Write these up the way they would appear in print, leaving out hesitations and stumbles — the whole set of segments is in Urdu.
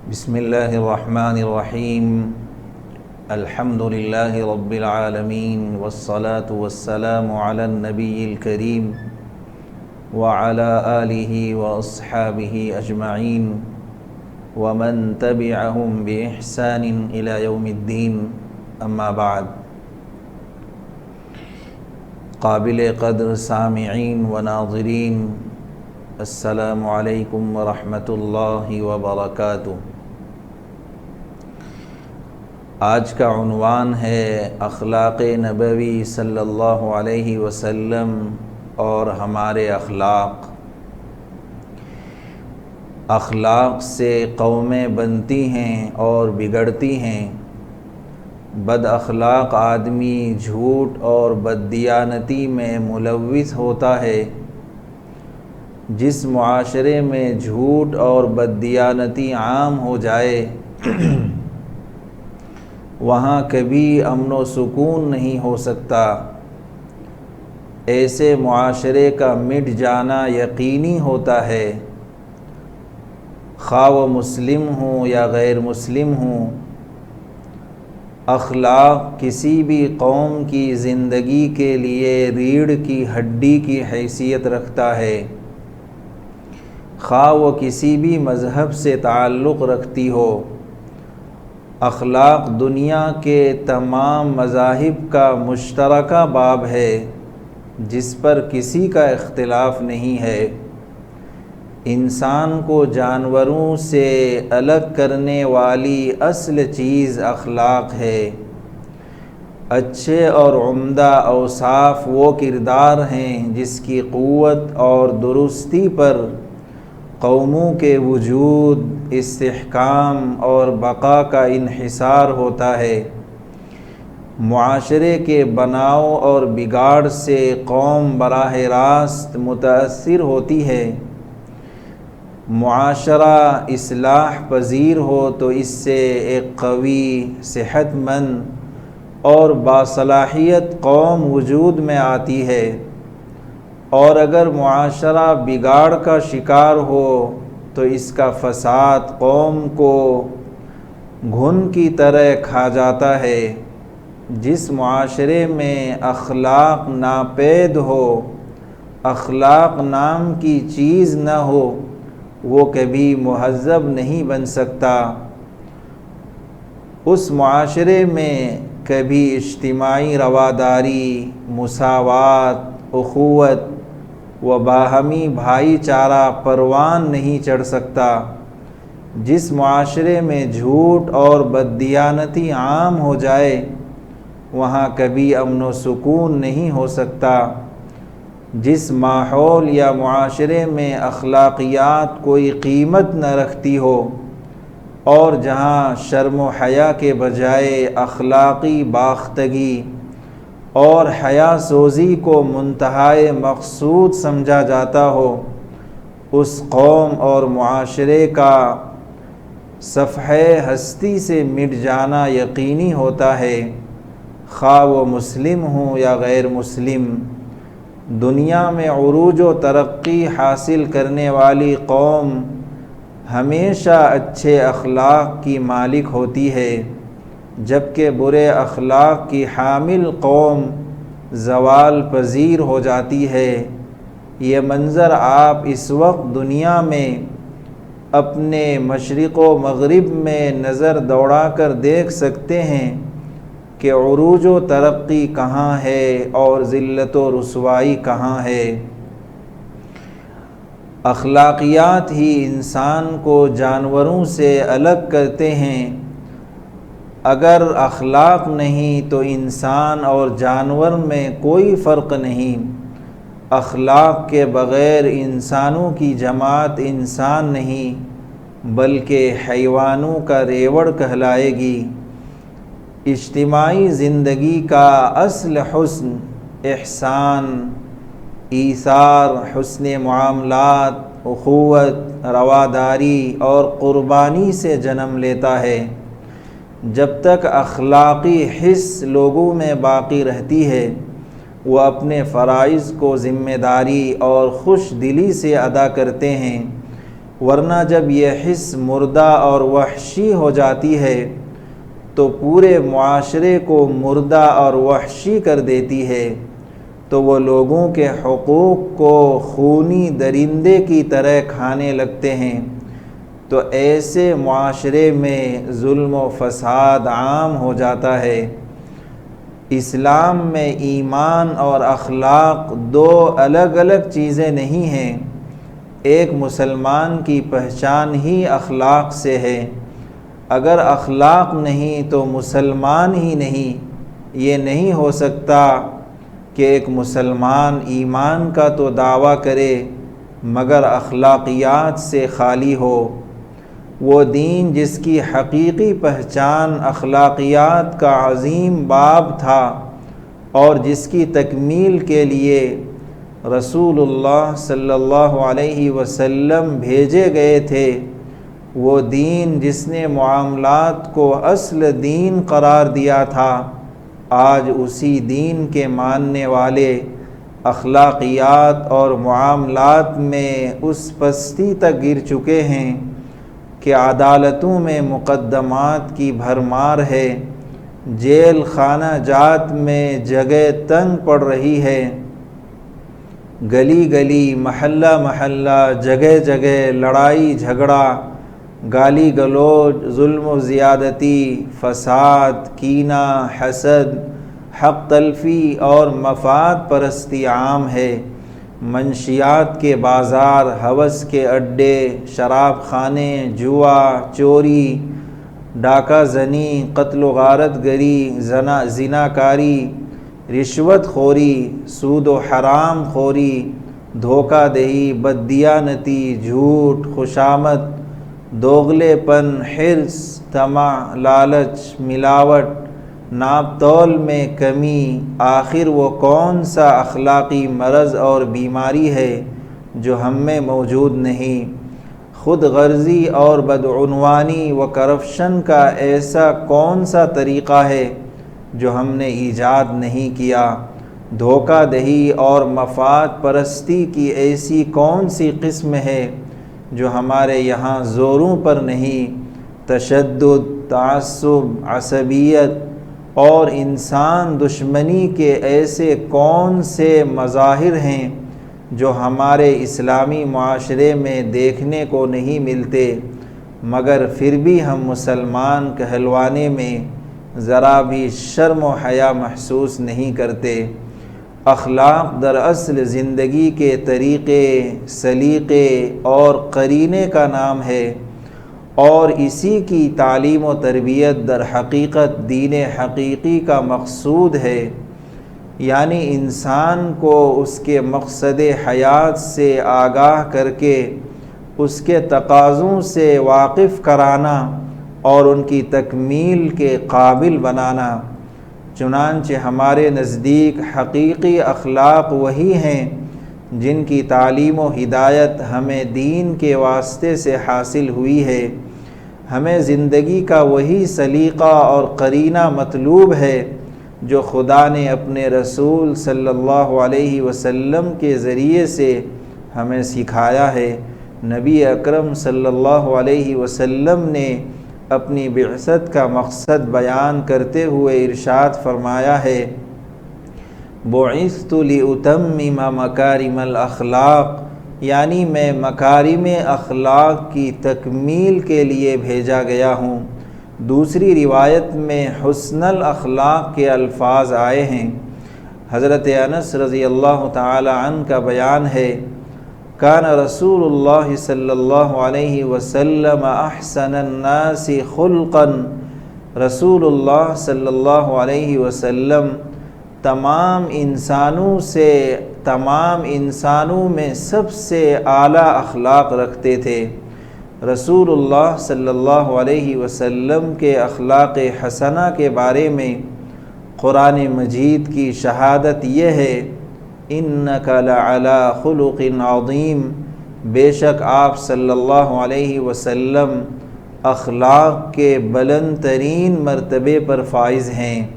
بسم اللہ الرحمن الرحیم الحمد للہ رب العالمین والصلاة والسلام علی النبی الکریم وعلی آلہ واصحابہ اجمعین ومن تبعہم بإحسان الی یوم الدین اما بعد۔ قابل قدر سامعین و ناظرین، السلام علیکم ورحمۃ اللہ وبرکاتہ۔ آج کا عنوان ہے اخلاق نبوی صلی اللہ علیہ وسلم اور ہمارے اخلاق۔ اخلاق سے قومیں بنتی ہیں اور بگڑتی ہیں۔ بد اخلاق آدمی جھوٹ اور بددیانتی میں ملوث ہوتا ہے۔ جس معاشرے میں جھوٹ اور بددیانتی عام ہو جائے وہاں کبھی امن و سکون نہیں ہو سکتا۔ ایسے معاشرے کا مٹ جانا یقینی ہوتا ہے، خواہ وہ مسلم ہوں یا غیر مسلم ہوں۔ اخلاق کسی بھی قوم کی زندگی کے لیے ریڑھ کی ہڈی کی حیثیت رکھتا ہے، خواہ وہ کسی بھی مذہب سے تعلق رکھتی ہو۔ اخلاق دنیا کے تمام مذاہب کا مشترکہ باب ہے جس پر کسی کا اختلاف نہیں ہے۔ انسان کو جانوروں سے الگ کرنے والی اصل چیز اخلاق ہے۔ اچھے اور عمدہ اوصاف وہ کردار ہیں جس کی قوت اور درستی پر قوموں کے وجود، استحکام اور بقا کا انحصار ہوتا ہے۔ معاشرے کے بناؤ اور بگاڑ سے قوم براہ راست متاثر ہوتی ہے۔ معاشرہ اصلاح پذیر ہو تو اس سے ایک قوی، صحت مند اور باصلاحیت قوم وجود میں آتی ہے، اور اگر معاشرہ بگاڑ کا شکار ہو تو اس کا فساد قوم کو گھن کی طرح کھا جاتا ہے۔ جس معاشرے میں اخلاق ناپید ہو، اخلاق نام کی چیز نہ ہو، وہ کبھی مہذب نہیں بن سکتا۔ اس معاشرے میں کبھی اجتماعی رواداری، مساوات، اخوت و باہمی بھائی چارہ پروان نہیں چڑھ سکتا۔ جس معاشرے میں جھوٹ اور بددیانتی عام ہو جائے وہاں کبھی امن و سکون نہیں ہو سکتا۔ جس ماحول یا معاشرے میں اخلاقیات کوئی قیمت نہ رکھتی ہو اور جہاں شرم و حیا کے بجائے اخلاقی باختگی اور حیا سوزی کو منتہائے مقصود سمجھا جاتا ہو، اس قوم اور معاشرے کا صفحہ ہستی سے مٹ جانا یقینی ہوتا ہے، خواہ وہ مسلم ہوں یا غیر مسلم۔ دنیا میں عروج و ترقی حاصل کرنے والی قوم ہمیشہ اچھے اخلاق کی مالک ہوتی ہے، جبکہ برے اخلاق کی حامل قوم زوال پذیر ہو جاتی ہے۔ یہ منظر آپ اس وقت دنیا میں اپنے مشرق و مغرب میں نظر دوڑا کر دیکھ سکتے ہیں کہ عروج و ترقی کہاں ہے اور ذلت و رسوائی کہاں ہے۔ اخلاقیات ہی انسان کو جانوروں سے الگ کرتے ہیں۔ اگر اخلاق نہیں تو انسان اور جانور میں کوئی فرق نہیں۔ اخلاق کے بغیر انسانوں کی جماعت انسان نہیں بلکہ حیوانوں کا ریوڑ کہلائے گی۔ اجتماعی زندگی کا اصل حسن احسان، ایثار، حسن معاملات، اخوت، رواداری اور قربانی سے جنم لیتا ہے۔ جب تک اخلاقی حس لوگوں میں باقی رہتی ہے، وہ اپنے فرائض کو ذمہ داری اور خوش دلی سے ادا کرتے ہیں۔ ورنہ جب یہ حس مردہ اور وحشی ہو جاتی ہے تو پورے معاشرے کو مردہ اور وحشی کر دیتی ہے، تو وہ لوگوں کے حقوق کو خونی درندے کی طرح کھانے لگتے ہیں، تو ایسے معاشرے میں ظلم و فساد عام ہو جاتا ہے۔ اسلام میں ایمان اور اخلاق دو الگ الگ چیزیں نہیں ہیں، ایک مسلمان کی پہچان ہی اخلاق سے ہے۔ اگر اخلاق نہیں تو مسلمان ہی نہیں۔ یہ نہیں ہو سکتا کہ ایک مسلمان ایمان کا تو دعویٰ کرے مگر اخلاقیات سے خالی ہو۔ وہ دین جس کی حقیقی پہچان اخلاقیات کا عظیم باب تھا اور جس کی تکمیل کے لیے رسول اللہ صلی اللہ علیہ وسلم بھیجے گئے تھے، وہ دین جس نے معاملات کو اصل دین قرار دیا تھا، آج اسی دین کے ماننے والے اخلاقیات اور معاملات میں اس پستی تک گر چکے ہیں کہ عدالتوں میں مقدمات کی بھرمار ہے، جیل خانہ جات میں جگہ تنگ پڑ رہی ہے، گلی گلی محلہ محلہ جگہ جگہ لڑائی جھگڑا، گالی گلوچ، ظلم و زیادتی، فساد، کینہ، حسد، حق تلفی اور مفاد پرستی عام ہے۔ منشیات کے بازار، ہوس کے اڈے، شراب خانے، جوا، چوری، ڈاکہ زنی، قتل و غارت گری، زناکاری، رشوت خوری، سود و حرام خوری، دھوکہ دہی، بددیانتی، جھوٹ، خوشامد، دوغلے پن، حرص، طمع، لالچ، ملاوٹ، ناپ تول میں کمی، آخر وہ کون سا اخلاقی مرض اور بیماری ہے جو ہم میں موجود نہیں؟ خود غرضی اور بدعنوانی و کرپشن کا ایسا کون سا طریقہ ہے جو ہم نے ایجاد نہیں کیا؟ دھوکہ دہی اور مفاد پرستی کی ایسی کون سی قسم ہے جو ہمارے یہاں زوروں پر نہیں؟ تشدد، تعصب، عصبیت اور انسان دشمنی کے ایسے کون سے مظاہر ہیں جو ہمارے اسلامی معاشرے میں دیکھنے کو نہیں ملتے، مگر پھر بھی ہم مسلمان کہلوانے میں ذرا بھی شرم و حیا محسوس نہیں کرتے۔ اخلاق دراصل زندگی کے طریقے، سلیقے اور قرینے کا نام ہے، اور اسی کی تعلیم و تربیت در حقیقت دین حقیقی کا مقصود ہے، یعنی انسان کو اس کے مقصد حیات سے آگاہ کر کے اس کے تقاضوں سے واقف کرانا اور ان کی تکمیل کے قابل بنانا۔ چنانچہ ہمارے نزدیک حقیقی اخلاق وہی ہیں جن کی تعلیم و ہدایت ہمیں دین کے واسطے سے حاصل ہوئی ہے۔ ہمیں زندگی کا وہی سلیقہ اور قرینہ مطلوب ہے جو خدا نے اپنے رسول صلی اللہ علیہ وسلم کے ذریعے سے ہمیں سکھایا ہے۔ نبی اکرم صلی اللہ علیہ وسلم نے اپنی بعثت کا مقصد بیان کرتے ہوئے ارشاد فرمایا ہے، بعثت لأتمم مکارم الاخلاق، یعنی میں مکارم اخلاق کی تکمیل کے لیے بھیجا گیا ہوں۔ دوسری روایت میں حسن الاخلاق کے الفاظ آئے ہیں۔ حضرت انس رضی اللہ تعالی عنہ کا بیان ہے، کان رسول اللہ صلی اللہ علیہ وسلم احسن الناس خلقا، رسول اللہ صلی اللہ علیہ وسلم تمام انسانوں میں سب سے اعلیٰ اخلاق رکھتے تھے۔ رسول اللہ صلی اللہ علیہ وسلم کے اخلاق حسنہ کے بارے میں قرآن مجید کی شہادت یہ ہے، اِنَّكَ لَعَلَىٰ خُلُقٍ عَظِيمٍ، بے شک آپ صلی اللہ علیہ وسلم اخلاق کے بلند ترین مرتبے پر فائز ہیں۔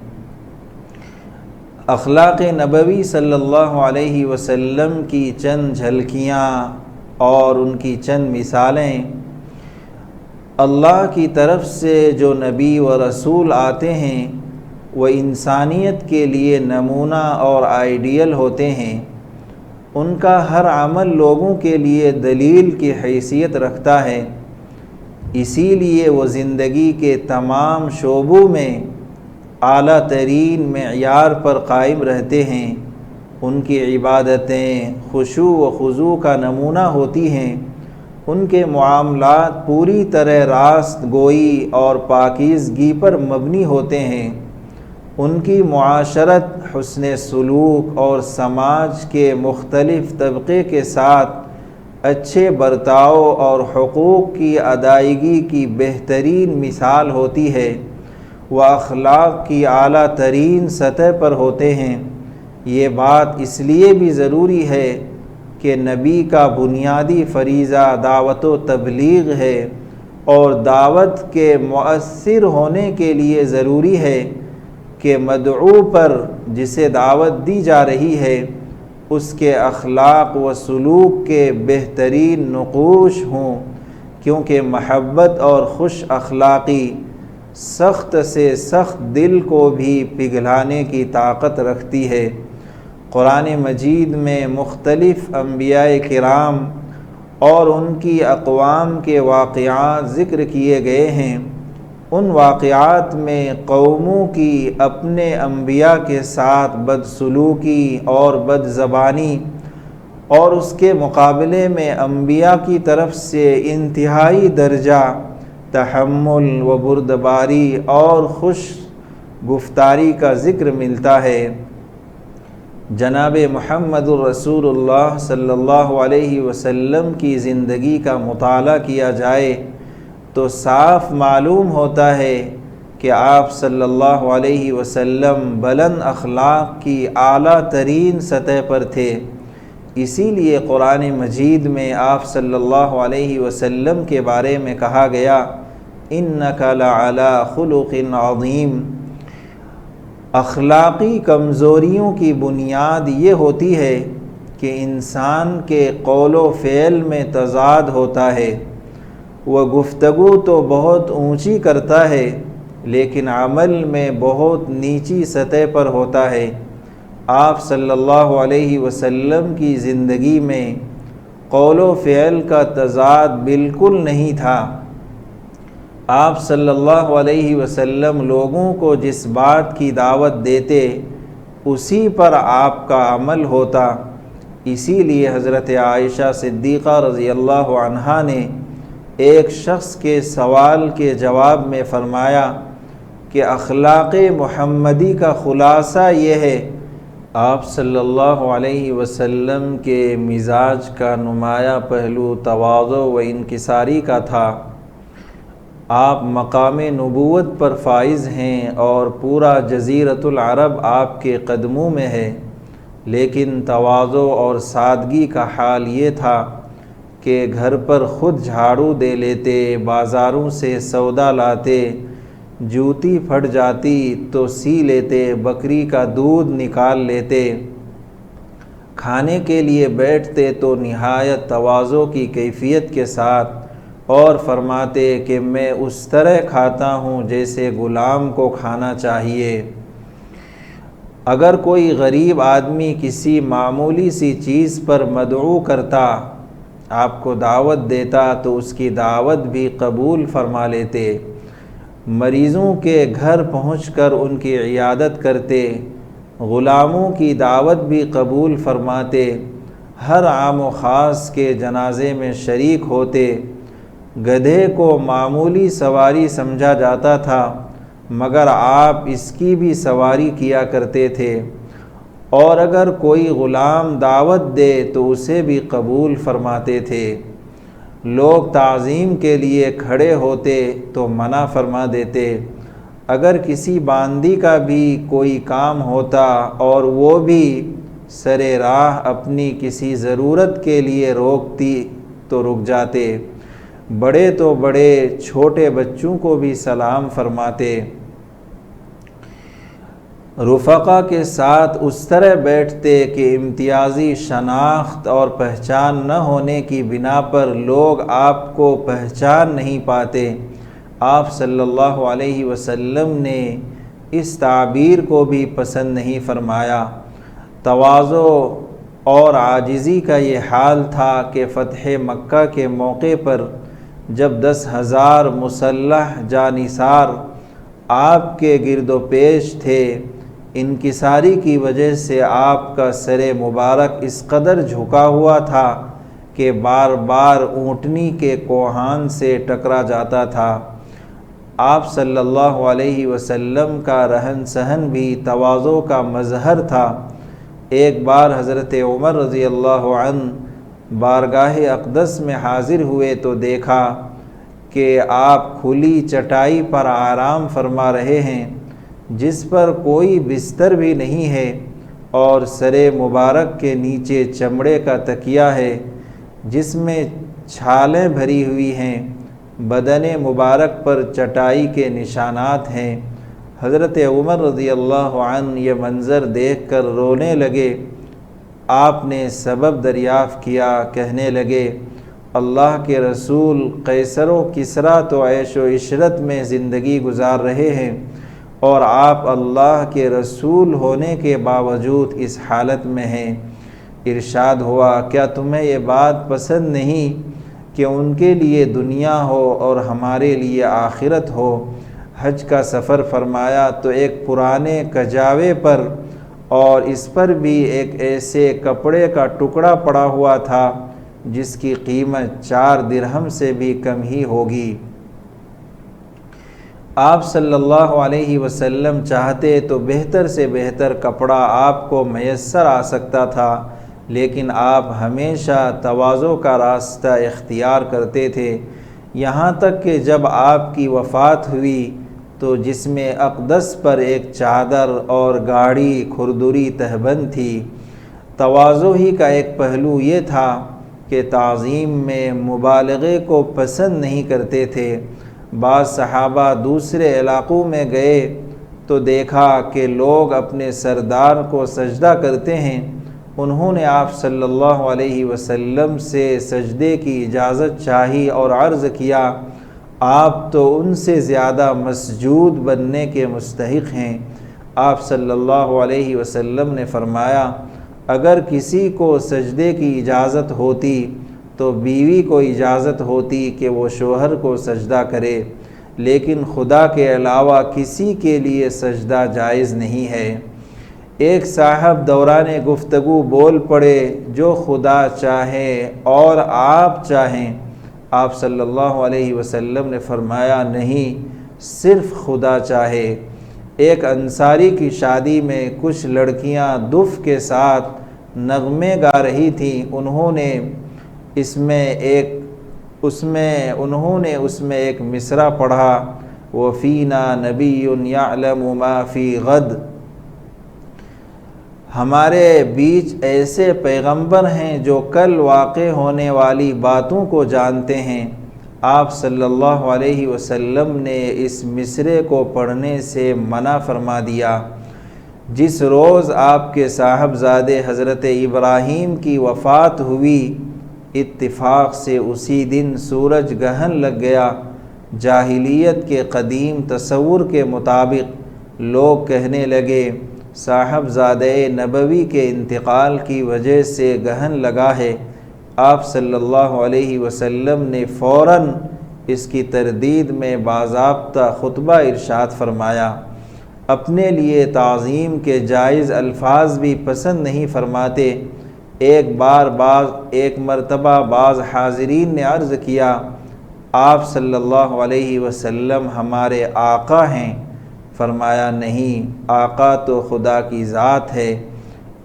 اخلاق نبوی صلی اللہ علیہ وسلم کی چند جھلکیاں اور ان کی چند مثالیں، اللہ کی طرف سے جو نبی و رسول آتے ہیں وہ انسانیت کے لیے نمونہ اور آئیڈیل ہوتے ہیں۔ ان کا ہر عمل لوگوں کے لیے دلیل کی حیثیت رکھتا ہے، اسی لیے وہ زندگی کے تمام شعبوں میں اعلیٰ ترین معیار پر قائم رہتے ہیں۔ ان کی عبادتیں خشوع و خضوع کا نمونہ ہوتی ہیں، ان کے معاملات پوری طرح راست گوئی اور پاکیزگی پر مبنی ہوتے ہیں، ان کی معاشرت حسن سلوک اور سماج کے مختلف طبقے کے ساتھ اچھے برتاؤ اور حقوق کی ادائیگی کی بہترین مثال ہوتی ہے، وہ اخلاق کی اعلیٰ ترین سطح پر ہوتے ہیں۔ یہ بات اس لیے بھی ضروری ہے کہ نبی کا بنیادی فریضہ دعوت و تبلیغ ہے، اور دعوت کے مؤثر ہونے کے لیے ضروری ہے کہ مدعو پر جسے دعوت دی جا رہی ہے اس کے اخلاق و سلوک کے بہترین نقوش ہوں، کیونکہ محبت اور خوش اخلاقی سخت سے سخت دل کو بھی پگھلانے کی طاقت رکھتی ہے۔ قرآن مجید میں مختلف انبیاء کرام اور ان کی اقوام کے واقعات ذکر کیے گئے ہیں۔ ان واقعات میں قوموں کی اپنے انبیاء کے ساتھ بدسلوکی اور بد زبانی، اور اس کے مقابلے میں انبیاء کی طرف سے انتہائی درجہ تحمل و بردباری اور خوش گفتاری کا ذکر ملتا ہے۔ جناب محمد الرسول اللہ صلی اللہ علیہ وسلم کی زندگی کا مطالعہ کیا جائے تو صاف معلوم ہوتا ہے کہ آپ صلی اللہ علیہ وسلم بلند اخلاق کی اعلیٰ ترین سطح پر تھے۔ اسی لیے قرآن مجید میں آپ صلی اللہ علیہ وسلم کے بارے میں کہا گیا، اِنَّكَ لَعَلَىٰ خُلُقٍ عَظِيمٍ۔ اخلاقی کمزوریوں کی بنیاد یہ ہوتی ہے کہ انسان کے قول و فعل میں تضاد ہوتا ہے۔ وہ گفتگو تو بہت اونچی کرتا ہے لیکن عمل میں بہت نیچی سطح پر ہوتا ہے۔ آپ صلی اللہ علیہ وسلم کی زندگی میں قول و فعل کا تضاد بالکل نہیں تھا۔ آپ صلی اللہ علیہ وسلم لوگوں کو جس بات کی دعوت دیتے اسی پر آپ کا عمل ہوتا۔ اسی لیے حضرت عائشہ صدیقہ رضی اللہ عنہا نے ایک شخص کے سوال کے جواب میں فرمایا کہ اخلاق محمدی کا خلاصہ یہ ہے، آپ صلی اللہ علیہ وسلم کے مزاج کا نمایاں پہلو تواضع و انکساری کا تھا۔ آپ مقام نبوت پر فائز ہیں اور پورا جزیرۃ العرب آپ کے قدموں میں ہے، لیکن تواضع اور سادگی کا حال یہ تھا کہ گھر پر خود جھاڑو دے لیتے، بازاروں سے سودا لاتے، جوتی پھٹ جاتی تو سی لیتے، بکری کا دودھ نکال لیتے، کھانے کے لیے بیٹھتے تو نہایت تواضع کی کیفیت کے ساتھ، اور فرماتے کہ میں اس طرح کھاتا ہوں جیسے غلام کو کھانا چاہیے۔ اگر کوئی غریب آدمی کسی معمولی سی چیز پر مدعو کرتا، آپ کو دعوت دیتا تو اس کی دعوت بھی قبول فرما لیتے، مریضوں کے گھر پہنچ کر ان کی عیادت کرتے، غلاموں کی دعوت بھی قبول فرماتے، ہر عام و خاص کے جنازے میں شریک ہوتے۔ گدھے کو معمولی سواری سمجھا جاتا تھا مگر آپ اس کی بھی سواری کیا کرتے تھے، اور اگر کوئی غلام دعوت دے تو اسے بھی قبول فرماتے تھے۔ لوگ تعظیم کے لیے کھڑے ہوتے تو منع فرما دیتے، اگر کسی باندی کا بھی کوئی کام ہوتا اور وہ بھی سر راہ اپنی کسی ضرورت کے لیے روکتی تو رک جاتے، بڑے تو بڑے چھوٹے بچوں کو بھی سلام فرماتے۔ رفقا کے ساتھ اس طرح بیٹھتے کہ امتیازی شناخت اور پہچان نہ ہونے کی بنا پر لوگ آپ کو پہچان نہیں پاتے۔ آپ صلی اللہ علیہ وسلم نے اس تعبیر کو بھی پسند نہیں فرمایا۔ تواضع اور عاجزی کا یہ حال تھا کہ فتح مکہ کے موقع پر جب 10,000 مسلح جانثار آپ کے گرد و پیش تھے، انکساری کی وجہ سے آپ کا سر مبارک اس قدر جھکا ہوا تھا کہ بار بار اونٹنی کے کوہان سے ٹکرا جاتا تھا۔ آپ صلی اللہ علیہ وسلم کا رہن سہن بھی تواضع کا مظہر تھا۔ ایک بار حضرت عمر رضی اللہ عنہ بارگاہ اقدس میں حاضر ہوئے تو دیکھا کہ آپ کھلی چٹائی پر آرام فرما رہے ہیں جس پر کوئی بستر بھی نہیں ہے، اور سر مبارک کے نیچے چمڑے کا تکیہ ہے جس میں چھالیں بھری ہوئی ہیں، بدن مبارک پر چٹائی کے نشانات ہیں۔ حضرت عمر رضی اللہ عنہ یہ منظر دیکھ کر رونے لگے۔ آپ نے سبب دریافت کیا، کہنے لگے، اللہ کے رسول قیصر و کسریٰ تو عیش و عشرت میں زندگی گزار رہے ہیں، اور آپ اللہ کے رسول ہونے کے باوجود اس حالت میں ہیں۔ ارشاد ہوا، کیا تمہیں یہ بات پسند نہیں کہ ان کے لیے دنیا ہو اور ہمارے لیے آخرت ہو؟ حج کا سفر فرمایا تو ایک پرانے کجاوے پر اور اس پر بھی ایک ایسے کپڑے کا ٹکڑا پڑا ہوا تھا جس کی قیمت 4 درہم سے بھی کم ہی ہوگی۔ آپ صلی اللہ علیہ وسلم چاہتے تو بہتر سے بہتر کپڑا آپ کو میسر آ سکتا تھا، لیکن آپ ہمیشہ تواضع کا راستہ اختیار کرتے تھے، یہاں تک کہ جب آپ کی وفات ہوئی تو جسم اقدس پر ایک چادر اور گاڑھی کھردری تہبند تھی۔ تواضع ہی کا ایک پہلو یہ تھا کہ تعظیم میں مبالغے کو پسند نہیں کرتے تھے۔ بعض صحابہ دوسرے علاقوں میں گئے تو دیکھا کہ لوگ اپنے سردار کو سجدہ کرتے ہیں، انہوں نے آپ صلی اللہ علیہ وسلم سے سجدے کی اجازت چاہی اور عرض کیا، آپ تو ان سے زیادہ مسجود بننے کے مستحق ہیں۔ آپ صلی اللہ علیہ وسلم نے فرمایا، اگر کسی کو سجدے کی اجازت ہوتی تو بیوی کو اجازت ہوتی کہ وہ شوہر کو سجدہ کرے، لیکن خدا کے علاوہ کسی کے لیے سجدہ جائز نہیں ہے۔ ایک صاحب دوران گفتگو بول پڑے، جو خدا چاہے اور آپ چاہیں۔ آپ صلی اللہ علیہ وسلم نے فرمایا، نہیں، صرف خدا چاہے۔ ایک انصاری کی شادی میں کچھ لڑکیاں دف کے ساتھ نغمے گا رہی تھیں، انہوں نے اس میں ایک مصرع پڑھا، وَفِينَا نَبِيٌّ يَعْلَمُ مَا فِي غَدٍ، ہمارے بیچ ایسے پیغمبر ہیں جو کل واقع ہونے والی باتوں کو جانتے ہیں۔ آپ صلی اللہ علیہ وسلم نے اس مصرعے کو پڑھنے سے منع فرما دیا۔ جس روز آپ کے صاحبزادے حضرت ابراہیم کی وفات ہوئی، اتفاق سے اسی دن سورج گہن لگ گیا۔ جاہلیت کے قدیم تصور کے مطابق لوگ کہنے لگے، صاحبزادہ نبوی کے انتقال کی وجہ سے گہن لگا ہے۔ آپ صلی اللہ علیہ وسلم نے فوراً اس کی تردید میں باضابطہ خطبہ ارشاد فرمایا۔ اپنے لیے تعظیم کے جائز الفاظ بھی پسند نہیں فرماتے۔ ایک مرتبہ بعض حاضرین نے عرض کیا، آپ صلی اللہ علیہ وسلم ہمارے آقا ہیں؟ فرمایا، نہیں، آقا تو خدا کی ذات ہے۔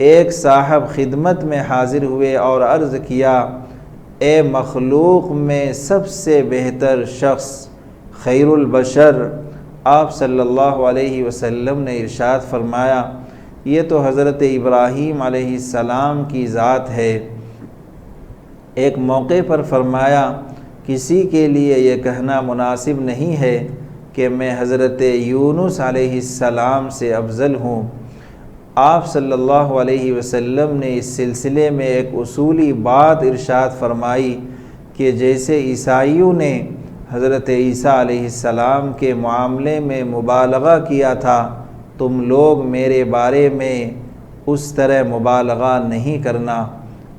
ایک صاحب خدمت میں حاضر ہوئے اور عرض کیا، اے مخلوق میں سب سے بہتر شخص، خیر البشر۔ آپ صلی اللہ علیہ وسلم نے ارشاد فرمایا، یہ تو حضرت ابراہیم علیہ السلام کی ذات ہے۔ ایک موقع پر فرمایا، کسی کے لیے یہ کہنا مناسب نہیں ہے کہ میں حضرت یونس علیہ السلام سے افضل ہوں۔ آپ صلی اللہ علیہ وسلم نے اس سلسلے میں ایک اصولی بات ارشاد فرمائی کہ جیسے عیسائیوں نے حضرت عیسیٰ علیہ السلام کے معاملے میں مبالغہ کیا تھا، تم لوگ میرے بارے میں اس طرح مبالغہ نہیں کرنا۔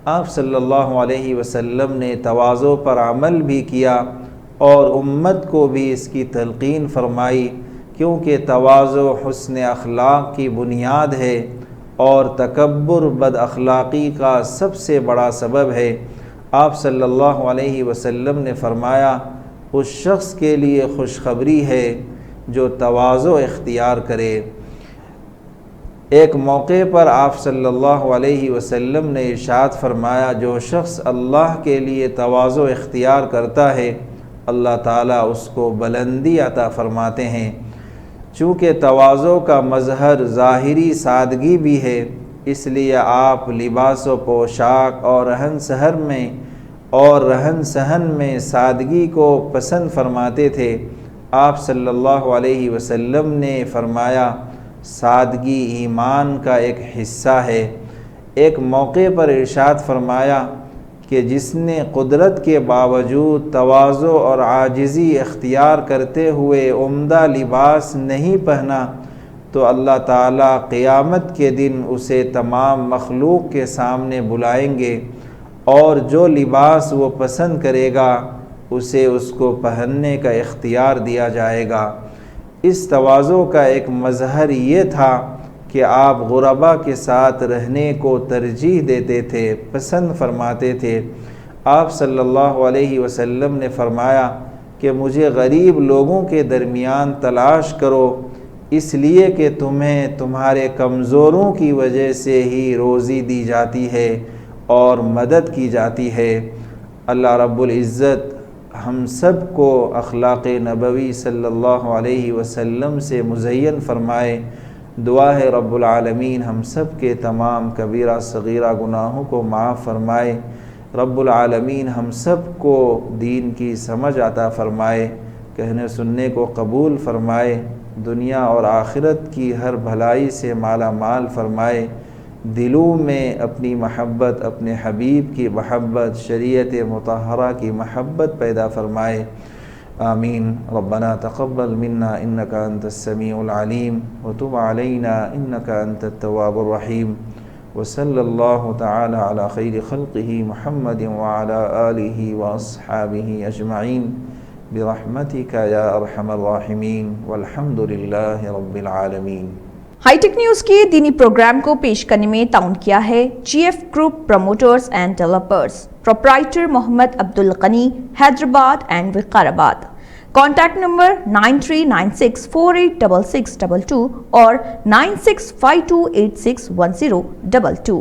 آپ صلی اللہ علیہ وسلم نے تواضع پر عمل بھی کیا اور امت کو بھی اس کی تلقین فرمائی، کیونکہ تواضع حسن اخلاق کی بنیاد ہے اور تکبر بد اخلاقی کا سب سے بڑا سبب ہے۔ آپ صلی اللہ علیہ وسلم نے فرمایا، اس شخص کے لیے خوشخبری ہے جو تواضع اختیار کرے۔ ایک موقع پر آپ صلی اللہ علیہ وسلم نے ارشاد فرمایا، جو شخص اللہ کے لیے تواضع اختیار کرتا ہے اللہ تعالیٰ اس کو بلندی عطا فرماتے ہیں۔ چونکہ تواضع کا مظہر ظاہری سادگی بھی ہے، اس لیے آپ لباس و پوشاک اور رہن سہن میں سادگی کو پسند فرماتے تھے۔ آپ صلی اللہ علیہ وسلم نے فرمایا، سادگی ایمان کا ایک حصہ ہے۔ ایک موقع پر ارشاد فرمایا کہ جس نے قدرت کے باوجود تواضع اور عاجزی اختیار کرتے ہوئے عمدہ لباس نہیں پہنا تو اللہ تعالیٰ قیامت کے دن اسے تمام مخلوق کے سامنے بلائیں گے، اور جو لباس وہ پسند کرے گا اسے اس کو پہننے کا اختیار دیا جائے گا۔ اس تواضع کا ایک مظہر یہ تھا کہ آپ غربا کے ساتھ رہنے کو ترجیح دیتے تھے، پسند فرماتے تھے۔ آپ صلی اللہ علیہ وسلم نے فرمایا کہ مجھے غریب لوگوں کے درمیان تلاش کرو، اس لیے کہ تمہیں تمہارے کمزوروں کی وجہ سے ہی روزی دی جاتی ہے اور مدد کی جاتی ہے۔ اللہ رب العزت ہم سب کو اخلاق نبوی صلی اللہ علیہ وسلم سے مزین فرمائے۔ دعا ہے رب العالمین ہم سب کے تمام کبیرہ صغیرہ گناہوں کو معاف فرمائے۔ رب العالمین ہم سب کو دین کی سمجھ عطا فرمائے، کہنے سننے کو قبول فرمائے، دنیا اور آخرت کی ہر بھلائی سے مالا مال فرمائے، دلوں میں اپنی محبت، اپنے حبیب کی محبت، شریعت مطہرہ کی محبت پیدا فرمائے، آمین۔ ربنا تقبل منا انك انت السميع العليم وتب علينا انك انت التواب الرحيم، وصلى الله تعالى على خير خلقه محمد وعلى آله واصحابه اجمعين برحمتك يا ارحم الراحمين والحمد لله رب العالمین۔ ہائی ٹیک نیوز کے دینی پروگرام کو پیش کرنے میں تعاون کیا ہے G F group promoters and developers, proprietor Muhammad Abdulghani, Hyderabad and Vikarabad. Contact number 9396486622 اور 9652861022۔